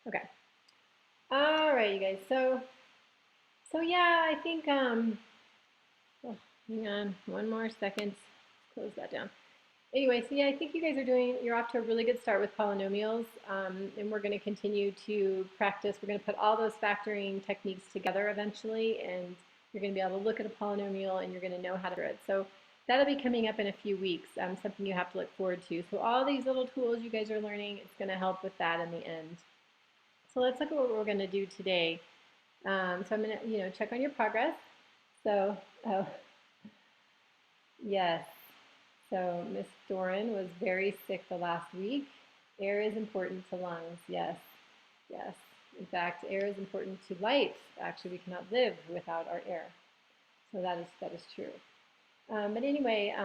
Okay. All right, you guys. So yeah, I think oh, hang on one more second. Close that down. Anyway, so yeah, I think you guys you're off to a really good start with polynomials, and we're going to continue to practice. We're going to put all those factoring techniques together eventually, and you're going to be able to look at a polynomial and you're going to know how to do it. So that'll be coming up in a few weeks, something you have to look forward to. So all these little tools you guys are learning, it's going to help with that in the end. So let's look at what we're going to do today. So I'm going to, check on your progress. So, oh, yes. So Miss Doran was very sick the last week. Air is important to lungs. Yes, yes. In fact, air is important to life. Actually, we cannot live without our air. So that is true. But anyway,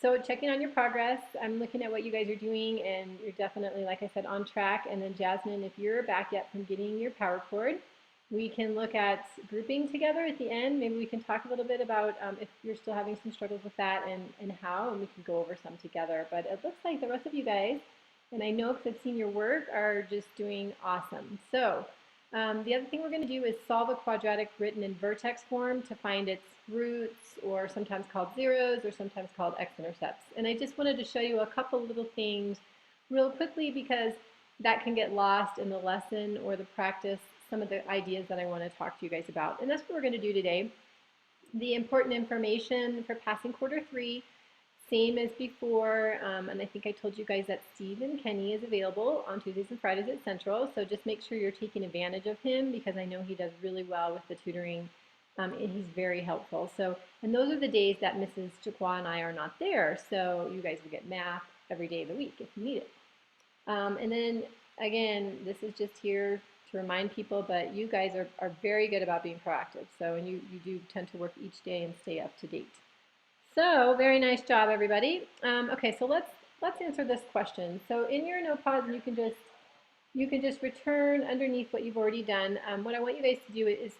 so checking on your progress, I'm looking at what you guys are doing, and you're definitely, like I said, on track. And then Jasmine, if you're back yet from getting your power cord, we can look at grouping together at the end. Maybe we can talk a little bit about if you're still having some struggles with that and how, and we can go over some together. But it looks like the rest of you guys, and I know because I've seen your work, are just doing awesome. So the other thing we're going to do is solve a quadratic written in vertex form to find its roots, or sometimes called zeros, or sometimes called x-intercepts. And I just wanted to show you a couple little things real quickly because that can get lost in the lesson or the practice, some of the ideas that I want to talk to you guys about. And that's what we're going to do today. The important information for passing quarter three, same as before, and I think I told you guys that Steve and Kenny is available on Tuesdays and Fridays at Central, so just make sure you're taking advantage of him because I know he does really well with the tutoring, and he's very helpful. So, and those are the days that Mrs. Chaqua and I are not there, so you guys will get math every day of the week if you need it. And then, again, this is just here to remind people, but you guys are very good about being proactive, so, and you do tend to work each day and stay up to date. So very nice job, everybody. Okay, so let's answer this question. So in your notepads, you can just return underneath what you've already done. What I want you guys to do is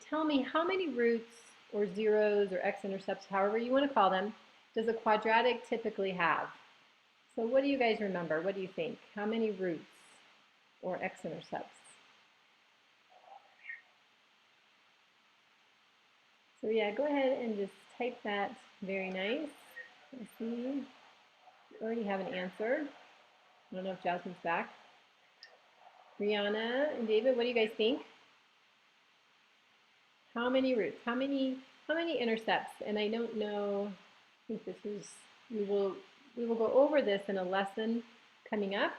tell me how many roots or zeros or x-intercepts, however you want to call them, does a quadratic typically have? So what do you guys remember? What do you think? How many roots or x-intercepts? So yeah, go ahead and just type that. Very nice. Let's see. You already have an answer. I don't know if Jasmine's back. Brianna and David, what do you guys think? How many roots? How many intercepts? And I don't know. I think this is we will go over this in a lesson coming up.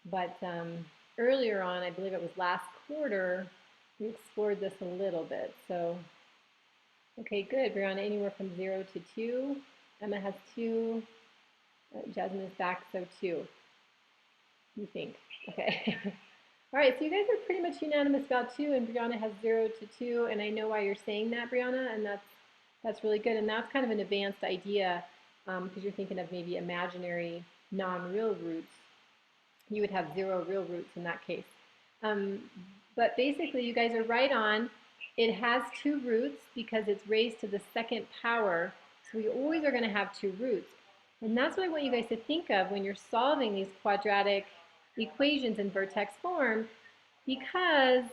But earlier on, I believe it was last quarter, we explored this a little bit. So okay, good. Brianna, anywhere from 0 to 2. Emma has 2. Jasmine is back, so 2. You think? Okay. All right, so you guys are pretty much unanimous about 2, and Brianna has 0 to 2, and I know why you're saying that, Brianna, and that's really good, and that's kind of an advanced idea because you're thinking of maybe imaginary non-real roots. You would have 0 real roots in that case. But basically, you guys are right on. It has 2 roots because it's raised to the second power, so we always are going to have 2 roots. And that's what I want you guys to think of when you're solving these quadratic equations in vertex form, because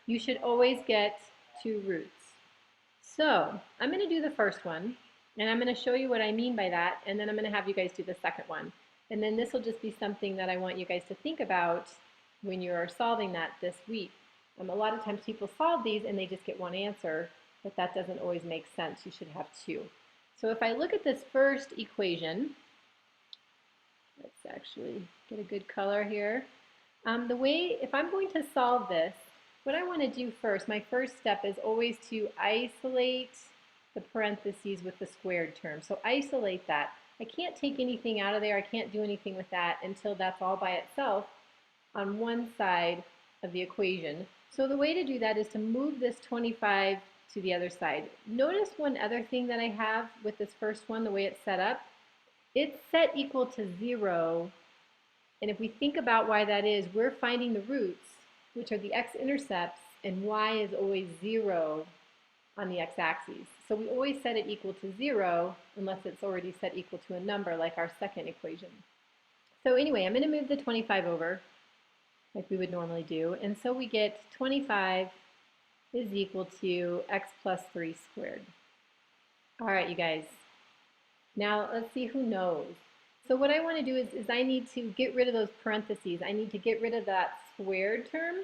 you should always get 2 roots. So I'm going to do the first one, and I'm going to show you what I mean by that, and then I'm going to have you guys do the second one. And then this will just be something that I want you guys to think about when you're solving that this week. A lot of times people solve these and they just get one answer, but that doesn't always make sense. You should have 2. So if I look at this first equation, let's actually get a good color here. If I'm going to solve this, what I want to do first, my first step is always to isolate the parentheses with the squared term. So isolate that. I can't take anything out of there. I can't do anything with that until that's all by itself on one side of the equation. So the way to do that is to move this 25 to the other side. Notice one other thing that I have with this first one, the way it's set up. It's set equal to 0. And if we think about why that is, we're finding the roots, which are the x-intercepts, and y is always 0 on the x-axis. So we always set it equal to 0 unless it's already set equal to a number like our second equation. So anyway, I'm going to move the 25 over. like we would normally do. And so we get 25 is equal to x plus 3 squared. All right, you guys. Now let's see who knows. So what I want to do is I need to get rid of those parentheses. I need to get rid of that squared term.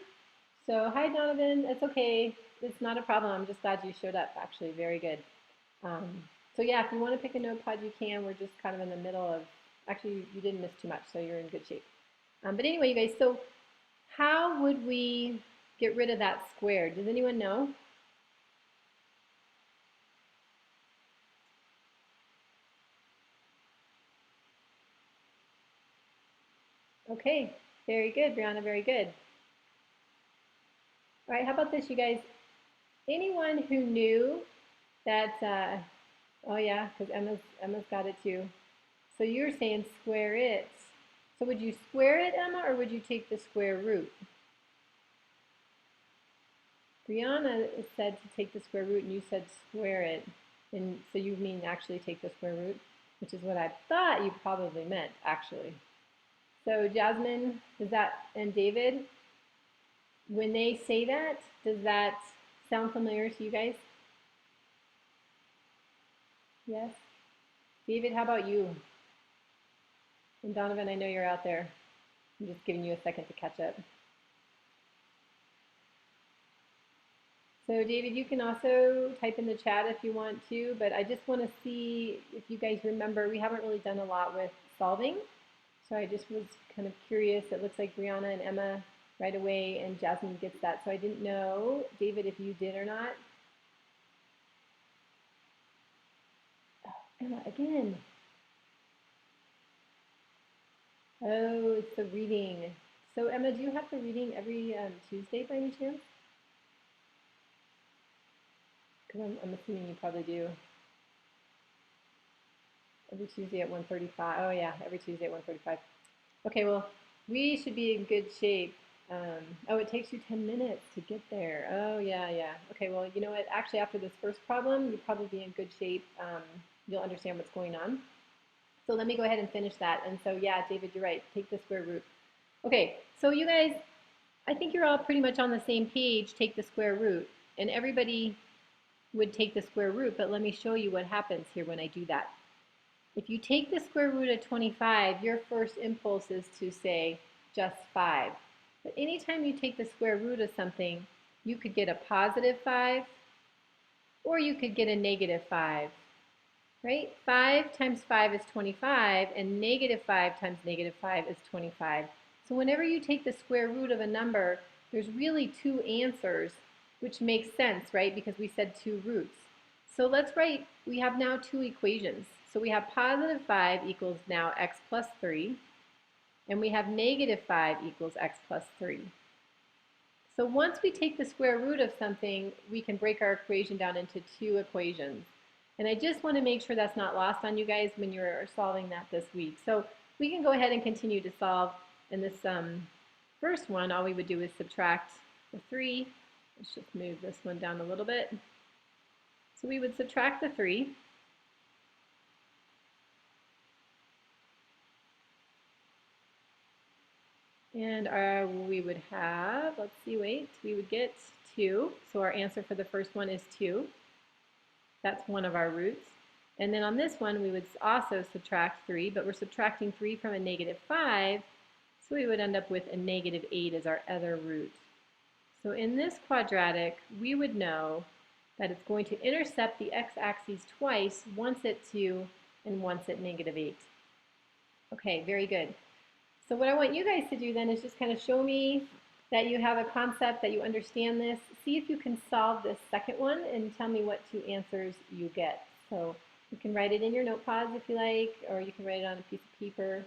So hi, Donovan. It's okay. It's not a problem. I'm just glad you showed up, actually. Very good. So yeah, if you want to pick a notepad, you can. We're just kind of in the middle of, actually, you didn't miss too much, so you're in good shape. But anyway, you guys, so how would we get rid of that squared? Does anyone know? Okay, very good, Brianna, very good. All right, how about this, you guys? Anyone who knew that, oh yeah, because Emma's got it too. So you're saying square it. So would you square it, Emma, or would you take the square root? Brianna said to take the square root, and you said square it. And so you mean actually take the square root, which is what I thought you probably meant, actually. So Jasmine, does that, and David, when they say that, does that sound familiar to you guys? Yes? David, how about you? And Donovan, I know you're out there. I'm just giving you a second to catch up. So David, you can also type in the chat if you want to, but I just want to see if you guys remember, we haven't really done a lot with solving. So I just was kind of curious. It looks like Brianna and Emma right away, and Jasmine gets that. So I didn't know, David, if you did or not. Oh, Emma, again. Oh, it's the reading. So Emma, do you have the reading every Tuesday by any chance? Because I'm assuming you probably do. Every Tuesday at 1:35. Oh yeah, every Tuesday at 1:35. Okay, well, we should be in good shape. Oh, it takes you 10 minutes to get there. Oh yeah, yeah. Okay, well, you know what? Actually, after this first problem, you'll probably be in good shape. You'll understand what's going on. So let me go ahead and finish that. And so yeah, David, you're right. Take the square root. Okay, so you guys, I think you're all pretty much on the same page. Take the square root. And everybody would take the square root, but let me show you what happens here when I do that. If you take the square root of 25, your first impulse is to say just 5. But anytime you take the square root of something, you could get a positive 5 or you could get a negative 5, right? 5 times 5 is 25 and negative 5 times negative 5 is 25. So whenever you take the square root of a number, there's really two answers, which makes sense, right? Because we said two roots. So let's write, we have now two equations. So we have positive 5 equals now x plus 3, and we have negative 5 equals x plus 3. So once we take the square root of something, we can break our equation down into two equations. And I just want to make sure that's not lost on you guys when you're solving that this week. So we can go ahead and continue to solve. In this first one, all we would do is subtract the 3. Let's just move this one down a little bit. So we would subtract the 3. And we would have, let's see, wait, we would get 2. So our answer for the first one is 2. That's one of our roots. And then on this one, we would also subtract 3, but we're subtracting 3 from a negative 5, so we would end up with a negative 8 as our other root. So in this quadratic, we would know that it's going to intercept the x-axis twice, once at 2 and once at negative 8. Okay, very good. So what I want you guys to do then is just kind of show me that you have a concept, that you understand this. See if you can solve this second one and tell me what two answers you get. So you can write it in your notepads if you like, or you can write it on a piece of paper.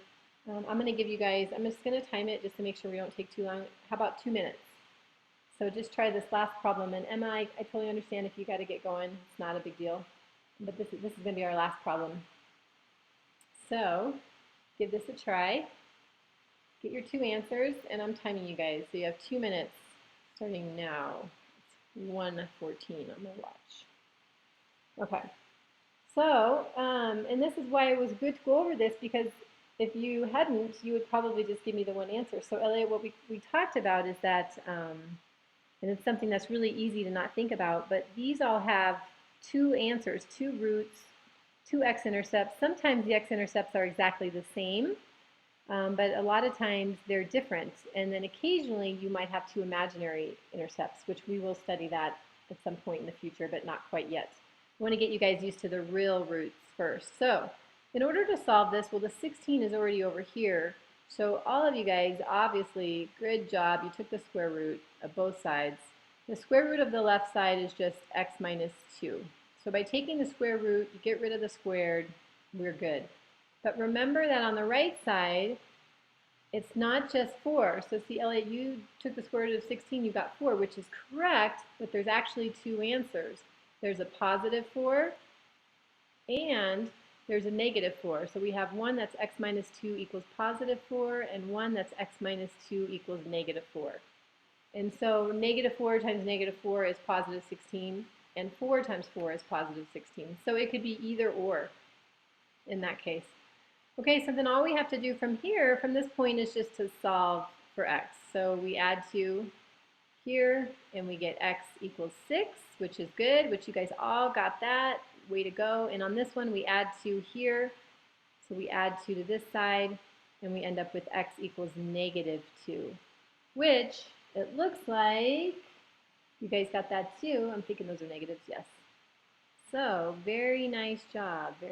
I'm going to give you guys, I'm just going to time it just to make sure we don't take too long. How about 2 minutes? So just try this last problem. And Emma, I totally understand if you got to get going. It's not a big deal. But this is going to be our last problem. So give this a try. Get your two answers, and I'm timing you guys. So you have 2 minutes starting now. It's 1:14 on my watch. Okay. So, and this is why it was good to go over this, because if you hadn't, you would probably just give me the one answer. So Elliot, what we talked about is that, and it's something that's really easy to not think about, but these all have two answers, two roots, two x-intercepts. Sometimes the x-intercepts are exactly the same, but a lot of times they're different. And then occasionally you might have two imaginary intercepts, which we will study that at some point in the future, but not quite yet. I want to get you guys used to the real roots first. So in order to solve this, well, the 16 is already over here. So all of you guys, obviously, good job. You took the square root of both sides. The square root of the left side is just x minus 2. So by taking the square root, you get rid of the squared, we're good. But remember that on the right side, it's not just 4. So see, Elliot, you took the square root of 16, you got 4, which is correct, but there's actually two answers. There's a positive 4 and there's a negative 4. So we have one that's x minus 2 equals positive 4 and one that's x minus 2 equals negative 4. And so negative 4 times negative 4 is positive 16 and 4 times 4 is positive 16. So it could be either or in that case. Okay, so then all we have to do from here, from this point, is just to solve for x. So we add 2 here and we get x equals 6, which is good, which you guys all got that. Way to go. And on this one, we add 2 here. So we add 2 to this side, and we end up with x equals negative 2, which it looks like you guys got that too. I'm thinking those are negatives, yes. So very nice job, you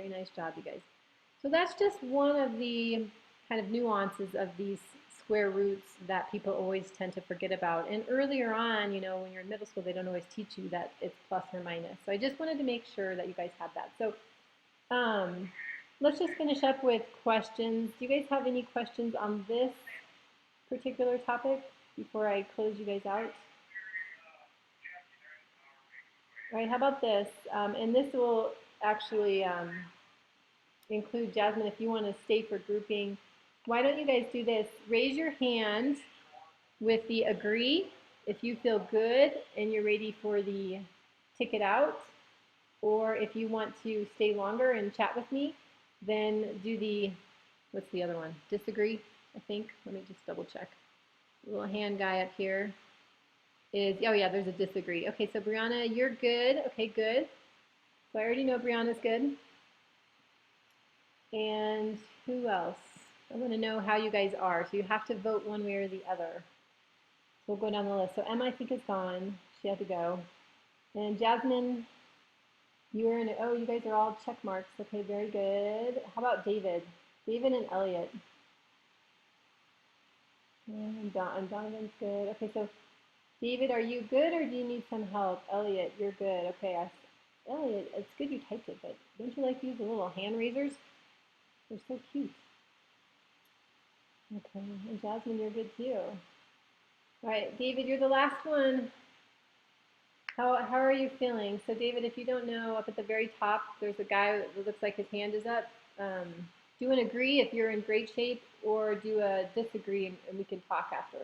guys. So that's just one of the kind of nuances of these square roots that people always tend to forget about. And earlier on, you know, when you're in middle school, they don't always teach you that it's plus or minus. So I just wanted to make sure that you guys had that. So let's just finish up with questions. Do you guys have any questions on this particular topic before I close you guys out? All right, how about this? And this will actually include Jasmine if you want to stay for grouping. Why don't you guys do this? Raise your hand with the agree if you feel good and you're ready for the ticket out. Or if you want to stay longer and chat with me, then do the, what's the other one? Disagree, I think. Let me just double check. The little hand guy up here is, oh yeah, there's a disagree. Okay, so Brianna, you're good. Okay, good. So I already know Brianna's good. And who else? I want to know how you guys are. So you have to vote one way or the other. So we'll go down the list. So Emma, I think, is gone. She had to go. And Jasmine, you are in it. Oh, you guys are all check marks. Okay, very good. How about David? David and Elliot. And Donovan's good. Okay, so David, are you good or do you need some help? Elliot, you're good. Okay, Elliot, it's good you typed it, but don't you like to use the little hand raisers? They're so cute. Okay, and Jasmine, you're good too. All right, David, you're the last one. How are you feeling? So David, if you don't know, up at the very top, there's a guy that looks like his hand is up. Do an agree if you're in great shape, or do a disagree and we can talk after.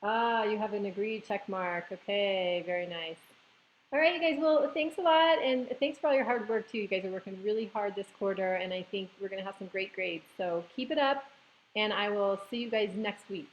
Ah, you have an agree check mark. Okay, very nice. All right, you guys, well, thanks a lot, and thanks for all your hard work, too. You guys are working really hard this quarter, and I think we're going to have some great grades. So keep it up, and I will see you guys next week.